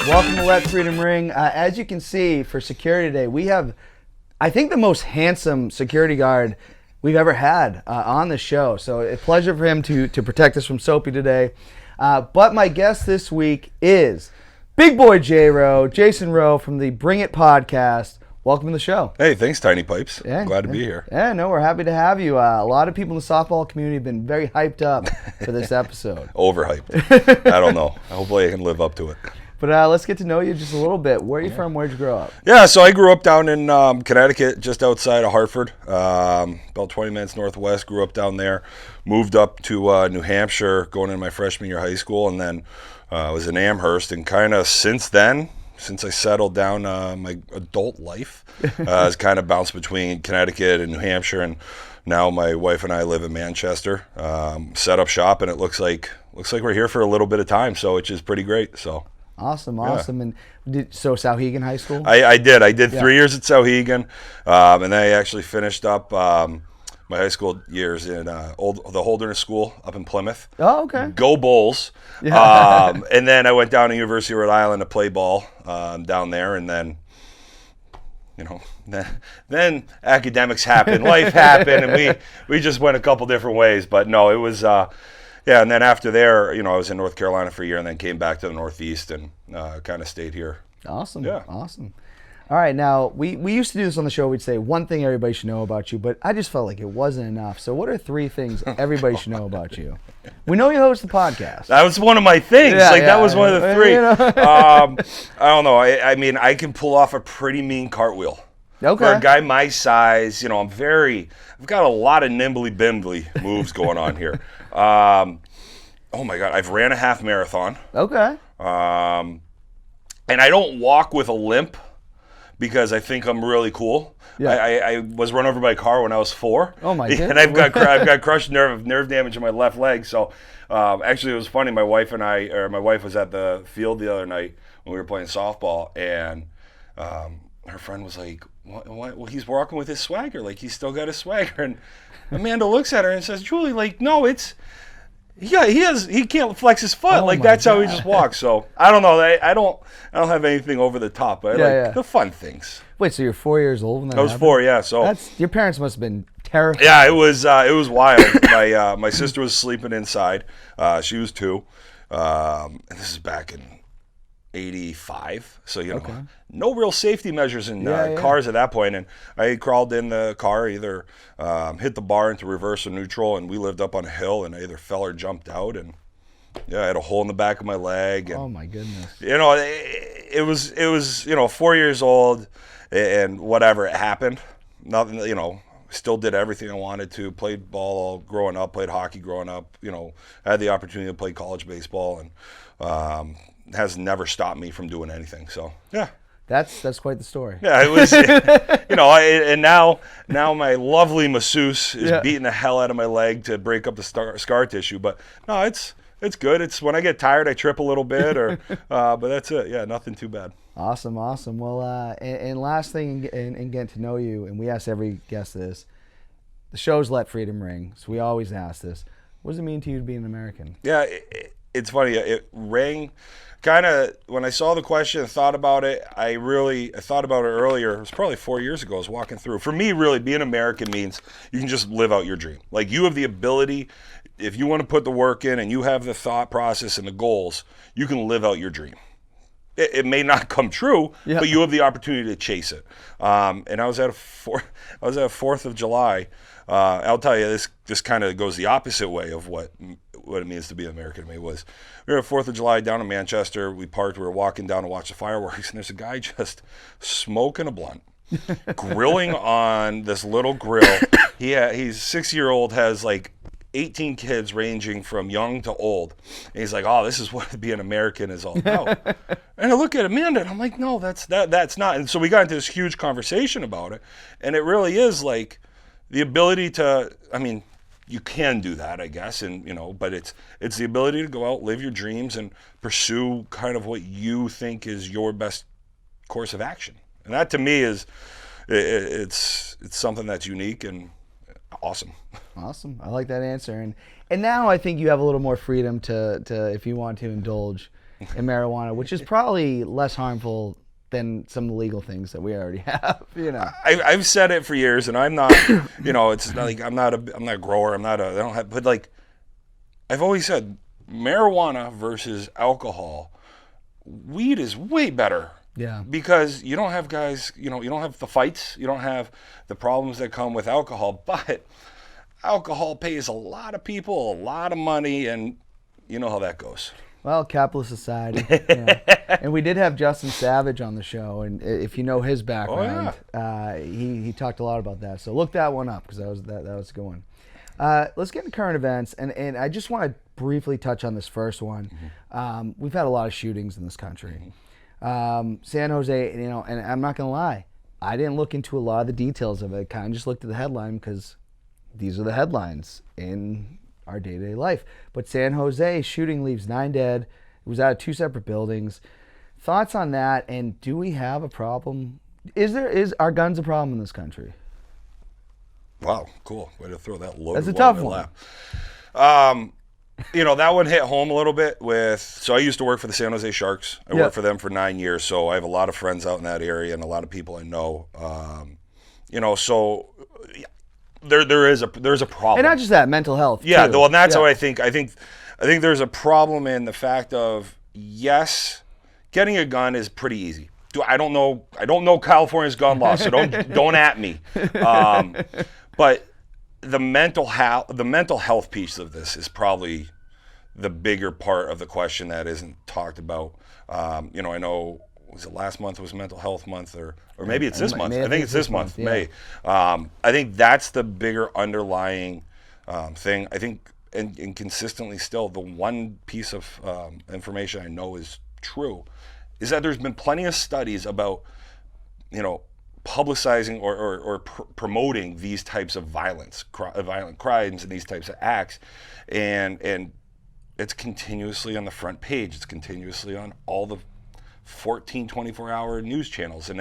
Welcome to Let Freedom Ring. As you can see, for security today, we have, I think, the most handsome security guard we've ever had on the show. So a pleasure for him to protect us from Soapy today. But my guest this week is Big Boy J-Rowe, Jason Rowe from the Bring It podcast. Welcome to the show. Hey, thanks, Tiny Pipes. Yeah, Glad to be here. Yeah, no, we're happy to have you. A lot of people in the softball community have been very hyped up for this episode. Overhyped. I don't know. Hopefully I can live up to it. But let's get to know you just a little bit. Where are you from? Where'd you grow up? Yeah, so I grew up down in Connecticut, just outside of Hartford, about 20 minutes northwest. Grew up down there. Moved up to New Hampshire going into my freshman year of high school, and then was in Amherst. And kind of since then, since I settled down my adult life, has kind of bounced between Connecticut and New Hampshire, and now my wife and I live in Manchester. Set up shop, and it looks like we're here for a little bit of time, so which is pretty great. So. Awesome. And so Sauhegan High School? I did 3 years at Sauhegan, and then I actually finished up my high school years in the Holderness School up in Plymouth. Oh, okay. Go Bulls. Yeah. And then I went down to University of Rhode Island to play ball down there, and then, then academics happened, life happened, and we just went a couple different ways. But no, it was... Yeah, and then after there, I was in North Carolina for a year and then came back to the Northeast and kind of stayed here. Awesome. Yeah. Awesome. All right, now, we used to do this on the show. We'd say one thing everybody should know about you, but I just felt like it wasn't enough. So what are 3 things everybody should know about you? We know you host the podcast. That was one of my things. That was one of the 3. I don't know. I mean, I can pull off a pretty mean cartwheel. Okay. For a guy my size, I've got a lot of nimbly-bimbly moves going on here. Oh my God, I've ran a half marathon. Okay. And I don't walk with a limp because I think I'm really cool. Yeah. I was run over by a car when I was 4. Oh my goodness. And I've got crushed nerve damage in my left leg. So actually it was funny. My wife was at the field the other night when we were playing softball, and her friend was like, "What? Well, he's walking with his swagger. Like, he's still got his swagger." And Amanda looks at her and says, "Julie, like, no, he can't flex his foot. Oh, like, that's God. how he just walks." So I don't know. I don't have anything over the top. But I like the fun things. Wait, so you're 4 years old when that I was happened? 4, yeah. So your parents must have been terrified. yeah, it was wild. My sister was sleeping inside. She was 2. And this is back in 85, so no real safety measures in cars at that point, and I crawled in the car, either hit the bar into reverse or neutral, and we lived up on a hill, and I either fell or jumped out, and I had a hole in the back of my leg. And, oh my goodness. It was 4 years old, and whatever, it happened. Nothing, still did everything I wanted to. Played ball all growing up, played hockey growing up. Had the opportunity to play college baseball, and has never stopped me from doing anything. So yeah, that's quite the story. Yeah, it was. And now my lovely masseuse is beating the hell out of my leg to break up the scar tissue. But no, it's good. It's when I get tired, I trip a little bit, but that's it. Yeah, nothing too bad. Awesome. Well, and last thing, in getting to know you, and we ask every guest this, the show's Let Freedom Ring, so we always ask this. What does it mean to you to be an American? Yeah, it's funny. It rang. Kind of when I saw the question and thought about it, I thought about it earlier. It was probably 4 years ago. I was walking through. For me, really, being American means you can just live out your dream. Like, you have the ability, if you want to put the work in and you have the thought process and the goals, you can live out your dream. It may not come true, but you have the opportunity to chase it. And I was at a 4th of July. I'll tell you, this kind of goes the opposite way of what it means to be an American to me. We were at 4th of July down in Manchester. We parked. We were walking down to watch the fireworks, and there's a guy just smoking a blunt, grilling on this little grill. He's 6-year-old, has like 18 kids ranging from young to old. And he's like, "Oh, this is what being American is all about." And I look at Amanda and I'm like, "No, that's not." And so we got into this huge conversation about it. And it really is like the ability to, you can do that, I guess, and but it's the ability to go out, live your dreams, and pursue kind of what you think is your best course of action. And that to me is it's something that's unique and awesome. I like that answer. And now I think you have a little more freedom to if you want to indulge in marijuana, which is probably less harmful than some of the legal things that we already have. I've said it for years, and I'm not. It's not like I'm not a grower. I don't have. But like, I've always said, marijuana versus alcohol, weed is way better. Yeah. Because you don't have guys. You don't have the fights. You don't have the problems that come with alcohol. But alcohol pays a lot of people a lot of money, and you know how that goes. Well, capitalist society. And we did have Justin Savage on the show, and if you know his background, he talked a lot about that. So look that one up, because that was a good one. Let's get into current events, and I just want to briefly touch on this first one. We've had a lot of shootings in this country. San Jose, and I'm not gonna lie, I didn't look into a lot of the details of it. I kind of just looked at the headline because these are the headlines in our day-to-day life. But San Jose shooting leaves 9 dead. It was out of 2 separate buildings. Thoughts on that? And do we have a problem? Are guns a problem in this country? Wow, cool. Way to throw that loaded That's a tough one. Lap. That one hit home a little bit so I used to work for the San Jose Sharks. I worked for them for 9 years, so I have a lot of friends out in that area and a lot of people I know. So there's a problem. And not just that, mental health. Yeah, too. well, and that's how I think there's a problem in the fact of, yes, getting a gun is pretty easy. I don't know California's gun law, so don't at me. But the mental health piece of this is probably the bigger part of the question that isn't talked about. I know, was it last month was Mental Health Month, or maybe it's this month. I think it's this month, May. I think that's the bigger underlying thing. I think, and consistently still, the one piece of information I know is true is that there's been plenty of studies about, publicizing or promoting these types of violent crimes and these types of acts, and it's continuously on the front page. It's continuously on all the 14, 24-hour news channels, and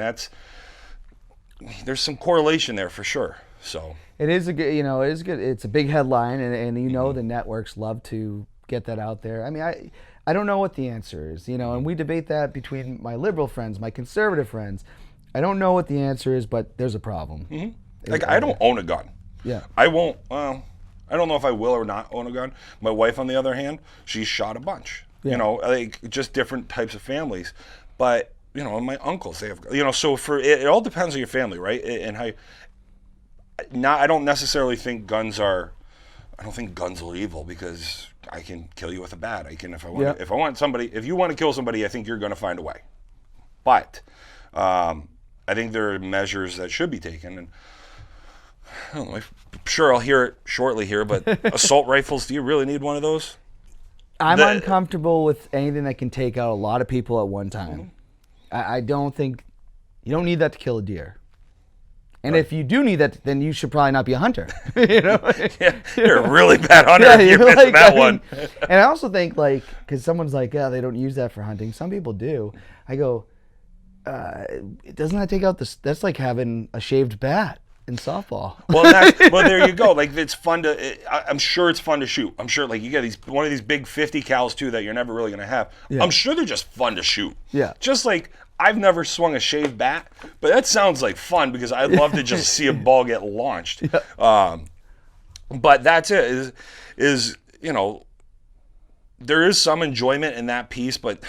there's some correlation there for sure. So it is it is good. It's a big headline, and the networks love to get that out there. I mean, I don't know what the answer is, and we debate that between my liberal friends, my conservative friends. I don't know what the answer is, but there's a problem. Mm-hmm. Like, I don't own a gun. Yeah. I won't. I don't know if I will or not own a gun. My wife, on the other hand, she's shot a bunch. Yeah. Just different types of families. But, my uncles, they have, so it all depends on your family, right? And how, I don't necessarily think guns are evil, because I can kill you with a bat. I can, if you want to kill somebody, I think you're going to find a way. But I think there are measures that should be taken, and I don't know, I'm sure I'll hear it shortly here, but assault rifles, do you really need one of those? I'm uncomfortable with anything that can take out a lot of people at one time. Mm-hmm. I don't think, you don't need that to kill a deer. And if you do need that, then you should probably not be a hunter. Yeah, you're a really bad hunter if you're missing that one. And I also think, because someone's like, yeah, they don't use that for hunting. Some people do. I go, doesn't that take out that's like having a shaved bat in softball. Well, there you go. Like, it's fun to, I'm sure it's fun to shoot. I'm sure, like, you get one of these big 50 cals too that you're never really going to have. Yeah. I'm sure they're just fun to shoot. Yeah. Just like, I've never swung a shaved bat, but that sounds like fun, because I'd love to just see a ball get launched. Yeah. But that's it, is there is some enjoyment in that piece, but,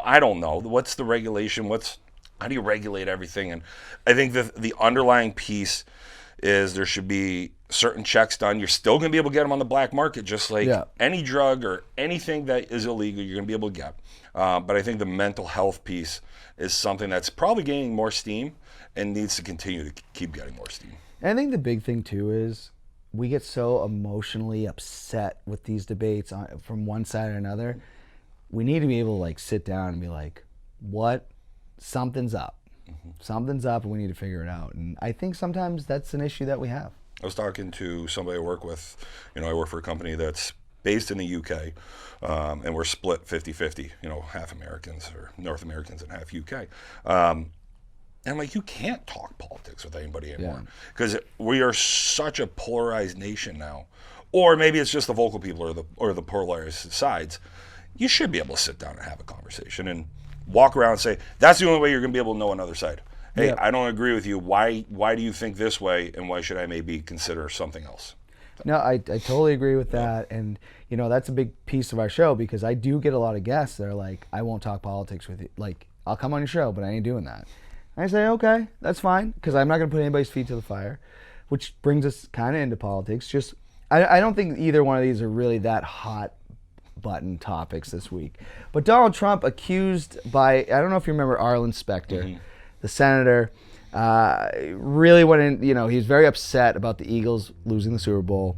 I don't know. What's the regulation? How do you regulate everything? And I think the underlying piece is there should be certain checks done. You're still going to be able to get them on the black market, just like any drug or anything that is illegal, you're going to be able to get. But I think the mental health piece is something that's probably gaining more steam and needs to continue to keep getting more steam. And I think the big thing too is we get so emotionally upset with these debates from one side or another. We need to be able to sit down and be like, something's up. Mm-hmm. Something's up, and we need to figure it out. And I think sometimes that's an issue that we have. I was talking to somebody I work with. I work for a company that's based in the UK, and we're split 50-50, half Americans or North Americans and half UK. And I'm like, you can't talk politics with anybody anymore, because we are such a polarized nation now. Or maybe it's just the vocal people or the polarized sides. you should be able to sit down and have a conversation and walk around and say, that's the only way you're going to be able to know another side. Hey, Yep. I don't agree with you. Why do you think this way, and why should I maybe consider something else? No, I totally agree with that. And, you know, that's a big piece of our show because I do get a lot of guests that are like, I won't talk politics with you. Like, I'll come on your show, but I ain't doing that. And I say, okay, that's fine because I'm not going to put anybody's feet to the fire, which brings us kind of into politics. Just, I don't think either one of these are really that hot button topics this week. But Donald Trump accused by, I don't know if you remember Arlen Specter, the senator, really went in, you know, he was very upset about the Eagles losing the Super Bowl.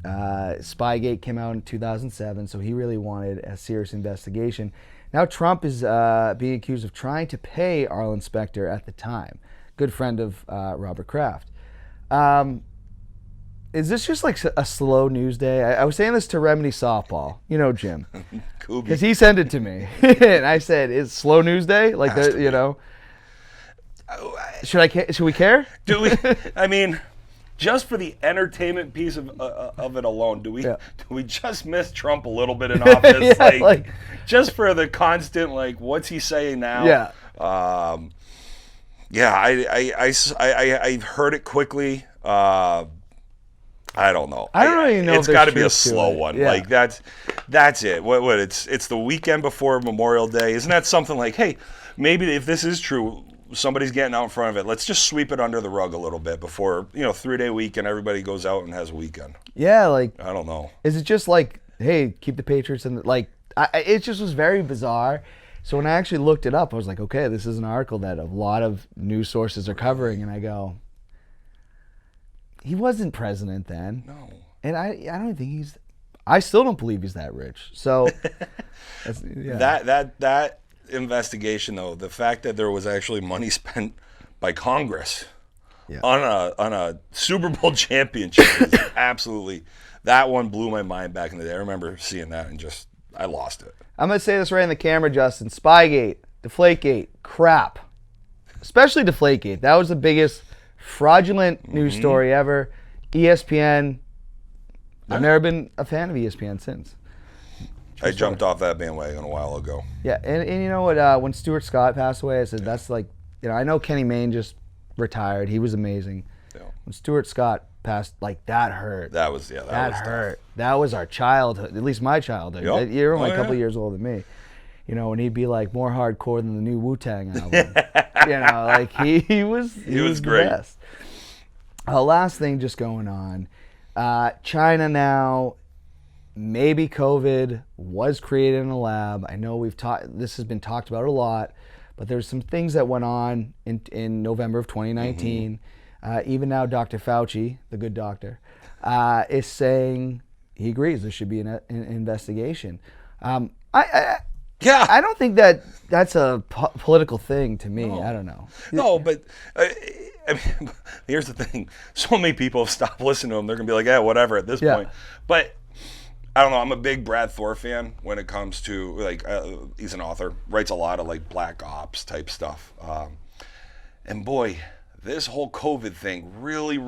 Spygate came out in 2007, so he really wanted a serious investigation. Now Trump is being accused of trying to pay Arlen Specter at the time, good friend of Robert Kraft. Is this just like a slow news day? I was saying this to Remedy Softball, you know, Jim, because he sent it to me, and I said, "Is slow news day like that?" You know, should we care? Do we? I mean, just for the entertainment piece of it alone, do we just miss Trump a little bit in office? like just for the constant, like, what's he saying now? Yeah. I heard it quickly. I don't know. I don't even know. It's got to be a slow one. Yeah. Like that's it. What? It's the weekend before Memorial Day. Isn't that something like, hey, maybe if this is true, somebody's getting out in front of it. Let's just sweep it under the rug a little bit before 3-day weekend. Everybody goes out and has a weekend. Yeah, like I don't know. Is it just like, hey, keep the Patriots in? It just was very bizarre. So when I actually looked it up, I was like, okay, this is an article that a lot of news sources are covering, and I go, he wasn't president then. No. And I don't think I still don't believe he's that rich. So that investigation, though, the fact that there was actually money spent by Congress on a Super Bowl championship is absolutely, that one blew my mind back in the day. I remember seeing that and just, I lost it. I'm going to say this right in the camera, Justin. Spygate, Deflategate, crap. Especially Deflategate. That was the biggest fraudulent news story ever. ESPN, I've never been a fan of ESPN since. I jumped off that bandwagon a while ago. Yeah, and you know what? When Stuart Scott passed away, I said, that's like, I know Kenny Mayne just retired. He was amazing. Yeah. When Stuart Scott passed, like, that hurt. That was, that was hurt. Tough. That was our childhood, at least my childhood. Yep. You're only a couple years older than me. And he'd be like more hardcore than the new Wu-Tang album. Like he was great. The best. Last thing just going on. China now, maybe COVID was created in a lab. I know this has been talked about a lot, but there's some things that went on in November of 2019. Even now, Dr. Fauci, the good doctor, is saying he agrees there should be an investigation. I don't think that's a political thing to me. No. I don't know. No, but I mean, here's the thing. So many people have stopped listening to him. They're going to be like, yeah, whatever at this point. But I don't know. I'm a big Brad Thor fan when it comes to, like, he's an author, writes a lot of, like, black ops type stuff. And boy, this whole COVID thing really